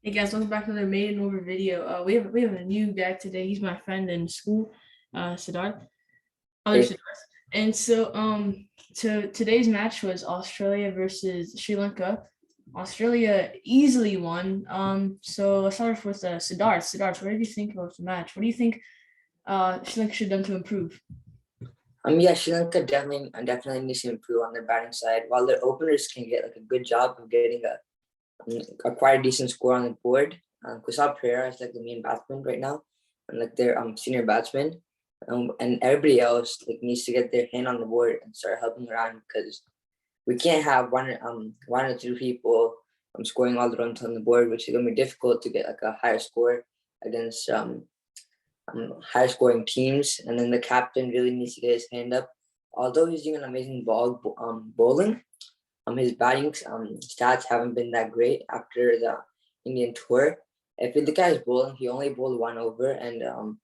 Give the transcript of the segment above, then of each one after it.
Hey guys, welcome back to another maiden over video. We have a new guy today. He's my friend in school, Siddharth, other Hey, Siddharth. And so today's match was Australia versus Sri Lanka. Australia easily won. So let's start off with Siddharth. Siddharth, what did you think about the match? What do you think Sri Lanka should have done to improve? yeah, Sri Lanka definitely needs to improve on their batting side. While their openers can get like a good job of getting a quite decent score on the board. Kusal Pereira is like the main batsman right now, and like their senior batsman. And everybody else like needs to get their hand on the board and start helping around because we can't have one or two people scoring all the runs on the board, which is gonna be difficult to get like a higher score against high scoring teams. And then the captain really needs to get his hand up. Although he's doing an amazing bowling, his batting stats haven't been that great after the Indian tour. If you look at his bowling, he only bowled one over and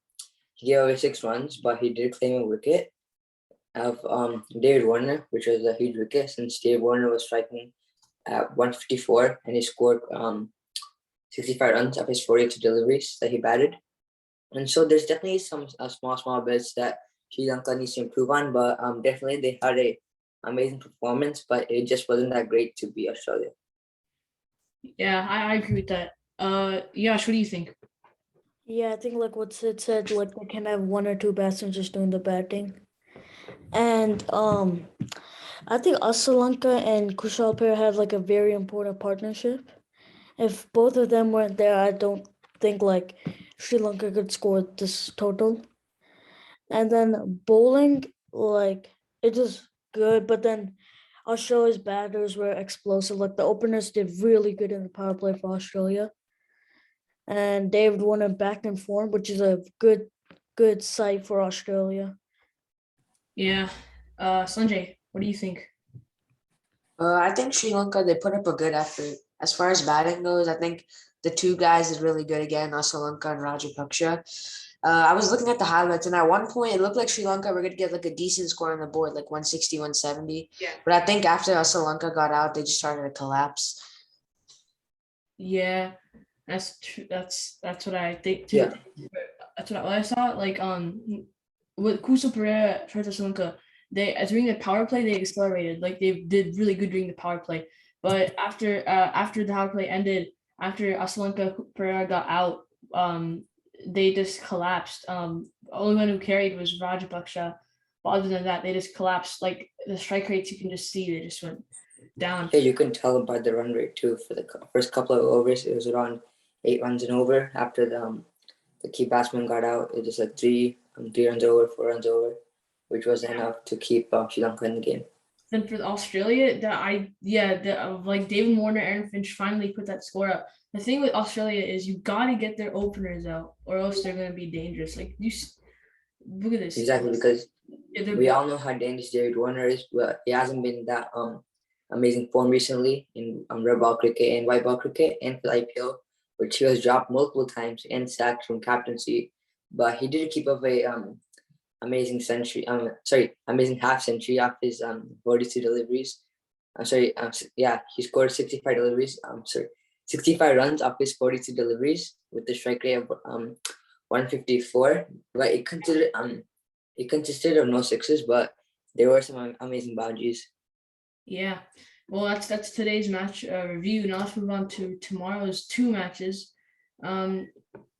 he gave away 6 runs, but he did claim a wicket of David Warner, which was a huge wicket since David Warner was striking at 154 and he scored 65 runs of his 42 deliveries that he batted. And so there's definitely some small bits that Sri Lanka needs to improve on, but definitely they had a amazing performance, but it just wasn't that great to beat Australia. Yeah, I agree with that. Yash, what do you think? Yeah, I think like what Sid said, like they can have one or two batsmen just doing the batting. And I think Sri Lanka and Kushal Pair had like a very important partnership. If both of them weren't there, I don't think like Sri Lanka could score this total. And then bowling, like it was good, but then Australia's batters were explosive. Like the openers did really good in the power play for Australia. And David Warner back in form, which is a good sight for Australia. Yeah. Sanjay, what do you think? I think Sri Lanka, they put up a good effort. As far as batting goes, I think the two guys is really good again, Sri Lanka and Rajapaksa. I was looking at the highlights, and at one point, it looked like Sri Lanka were going to get like a decent score on the board, like 160, 170. Yeah. But I think after Sri Lanka got out, they just started to collapse. Yeah, that's true. That's what I think too. Yeah, That's what I saw. Like with Kusa Pereira, Sri Lanka, they during the power play they accelerated. Like they did really good during the power play. But after the power play ended, after Sri Lanka Pereira got out, they just collapsed. Only one who carried was Rajapaksa. But other than that, they just collapsed. Like the strike rates, you can just see they just went down. yeah, you can tell by the run rate too. For the first couple of overs, it was around 8 runs and over. After the key batsman got out, it was like 3 runs over, 4 runs over, which was enough to keep Sri Lanka in the game. Then for Australia, like David Warner, Aaron Finch finally put that score up. The thing with Australia is you got to get their openers out, or else they're gonna be dangerous. Like look at this. Exactly, because Yeah, we all know how dangerous David Warner is, but he hasn't been that amazing form recently in red ball cricket and white ball cricket and for the IPL, which he was dropped multiple times and sacked from captaincy. But he did keep up a amazing century. Amazing half century off his 42 deliveries. I'm sorry. Yeah, he scored 65 deliveries. 65 runs off his 42 deliveries with the strike rate of 154. But it consisted of no sixes, but there were some amazing boundaries. Yeah. Well, that's today's match review. Now let's move on to tomorrow's two matches.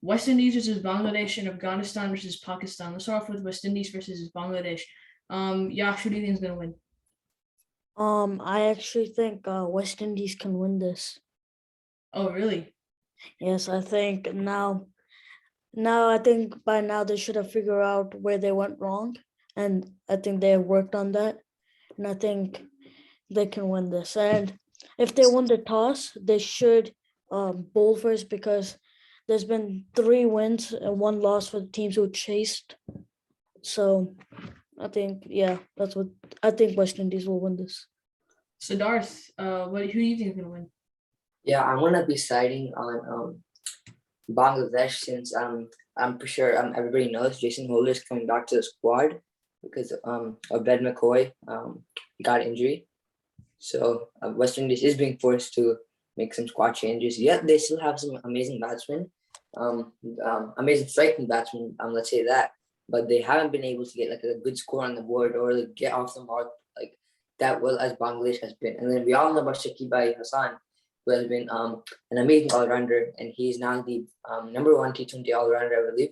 West Indies versus Bangladesh and Afghanistan versus Pakistan. Let's start off with West Indies versus Bangladesh. Yash, who do you think is gonna win? I actually think West Indies can win this. Oh, really? Yes, I think now I think by now they should have figured out where they went wrong, and I think they have worked on that, and I think they can win this. And if they won the toss, they should bowl first because there's been 3 wins and 1 loss for the teams who chased. So I think that's what I think West Indies will win this. Siddharth, who do you think is gonna win? Yeah, I'm gonna be siding on Bangladesh since I'm pretty sure everybody knows Jason Holder is coming back to the squad because of Ben McCoy got injury. So West Indies is being forced to make some squad changes. Yeah, they still have some amazing batsmen, amazing striking batsmen. Let's say that, but they haven't been able to get like a good score on the board or like get off the mark like that well as Bangladesh has been. And then we all know about Shakib Hassan, who has been an amazing all-rounder, and he's now the number one T20 all-rounder, I believe.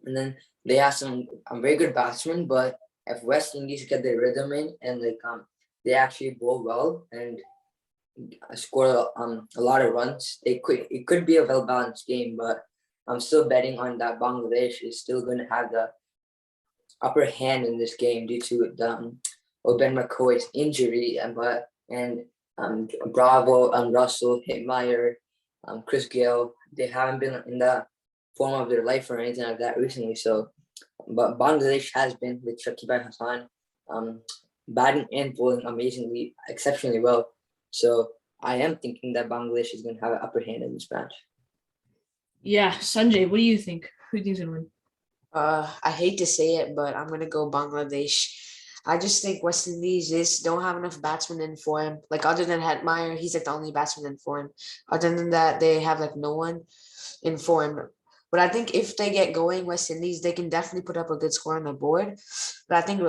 And then they have some very good batsmen, but if West Indies get their rhythm in and like they actually bowl well and score a lot of runs, it could be a well-balanced game. But I'm still betting on that Bangladesh is still going to have the upper hand in this game due to the Ben McCoy's injury, and Bravo, Russell, Hitmeyer, Chris Gale, they haven't been in the form of their life or anything like that recently. So, but Bangladesh has been with Shakib Hassan, batting and bowling exceptionally well. So I am thinking that Bangladesh is going to have an upper hand in this match. Yeah, Sanjay, what do you think? Who do you think's gonna win? I hate to say it, but I'm gonna go Bangladesh. I just think West Indies don't have enough batsmen in form. Like other than Hetmeyer, he's like the only batsman in form. Other than that, they have like no one in form. But I think if they get going, West Indies, they can definitely put up a good score on the board. But I think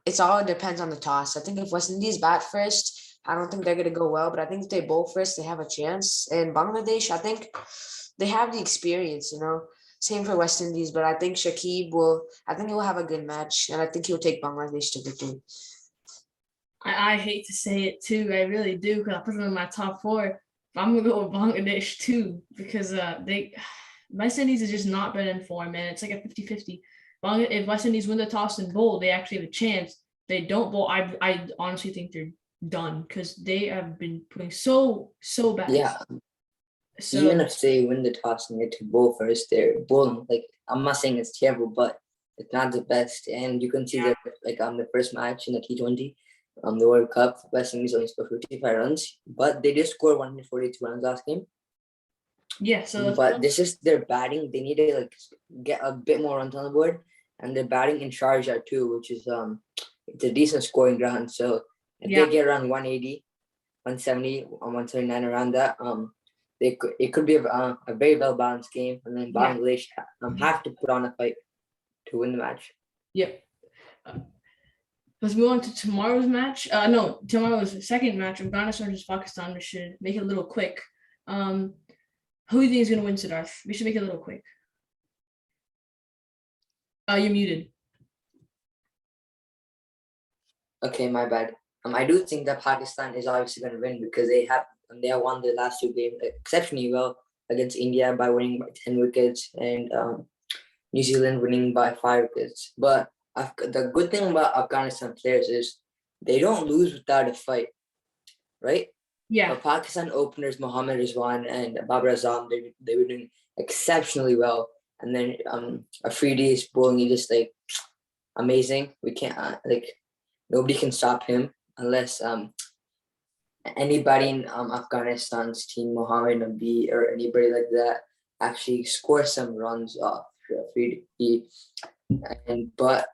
it's all depends on the toss. I think if West Indies bat first, I don't think they're gonna go well. But I think if they bowl first, they have a chance. And Bangladesh, I think they have the experience, you know. Same for West Indies, but I think I think he'll have a good match, and I think he'll take Bangladesh to victory. I hate to say it too, I really do, because I put them in my top four. But I'm gonna go with Bangladesh too, because West Indies has just not been in form, and it's like a 50-50. If West Indies win the toss and bowl, they actually have a chance. They don't bowl, I honestly think they're done because they have been putting so bad. Yeah. So even if they win the toss and get to bowl first, they're bowling like, I'm not saying it's terrible, but it's not the best. And you can see that like the first match in the T20, the World Cup, West Indies only scored 55 runs, but they did score 142 runs last game. yeah, so But this is their batting. They need to like get a bit more runs on the board, and they're batting in Sharjah too, which is it's a decent scoring ground. So if they get around 180, 170, 179 around that, it could be a very well balanced game, and then Bangladesh have to put on a fight to win the match. Yep. Let's move on to tomorrow's match. Tomorrow's second match, Afghanistan versus Pakistan. We should make it a little quick. Who do you think is going to win, Siddharth? We should make it a little quick. You're muted. Okay, my bad. I do think that Pakistan is obviously going to win because they have won their last two games exceptionally well against India by winning by 10 wickets and New Zealand winning by 5 wickets. But the good thing about Afghanistan players is they don't lose without a fight, right? Yeah. But Pakistan openers Mohammad Rizwan and Babar Azam, they were doing exceptionally well. And then Afridi's bowling is just like amazing. We can't nobody can stop him unless anybody in Afghanistan's team, Mohammed Nabi or anybody like that, actually score some runs off Afridi. But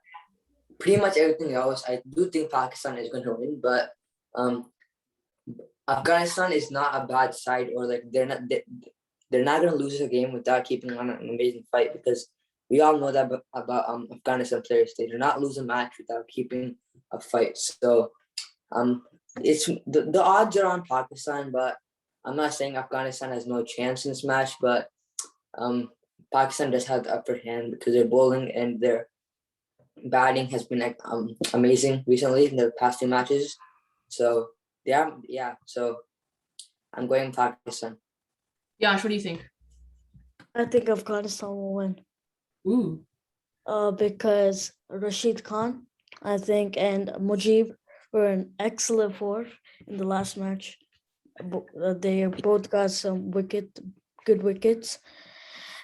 pretty much everything else, I do think Pakistan is going to win. But Afghanistan is not a bad side, or like they're not going to lose a game without keeping on an amazing fight, because we all know that about Afghanistan players. They do not lose a match without keeping a fight. So it's the odds are on Pakistan, but I'm not saying Afghanistan has no chance in this match, but Pakistan does have the upper hand because their bowling and their batting has been amazing recently in the past 2 matches. So so I'm going Pakistan. Yash, what do you think? I think Afghanistan will win. Ooh. Because Rashid Khan, I think, and Mujib were an excellent form in the last match. They both got some good wickets.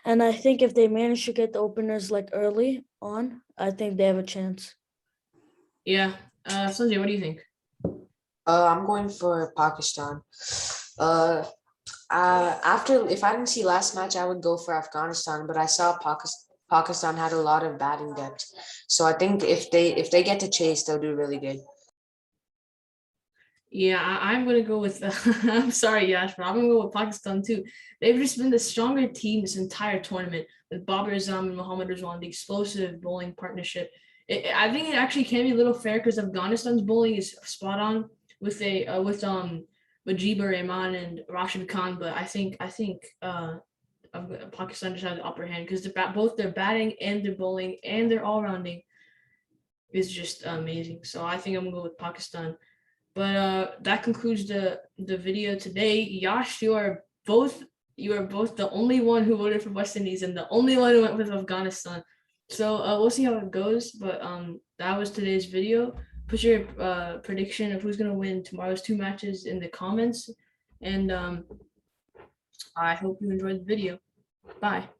And I think if they manage to get the openers like early on, I think they have a chance. Yeah. Sanjay, what do you think? I'm going for Pakistan. If I didn't see last match, I would go for Afghanistan, but I saw Pakistan had a lot of batting depth. So I think if they get to chase, they'll do really good. Yeah, I'm gonna go with. I'm sorry, Yash, but I'm gonna go with Pakistan too. They've just been the stronger team this entire tournament with Babar Azam and Mohammad Rizwan, the explosive bowling partnership. I think it actually can be a little fair because Afghanistan's bowling is spot on with Mujibur Rahman and Rashid Khan, but Pakistan just has the upper hand because both their batting and their bowling and their all rounding is just amazing. So I think I'm gonna go with Pakistan. But that concludes the video today. Yash, you are both the only one who voted for West Indies and the only one who went with Afghanistan. So we'll see how it goes. But that was today's video. Put your prediction of who's gonna win tomorrow's 2 matches in the comments, and I hope you enjoyed the video. Bye.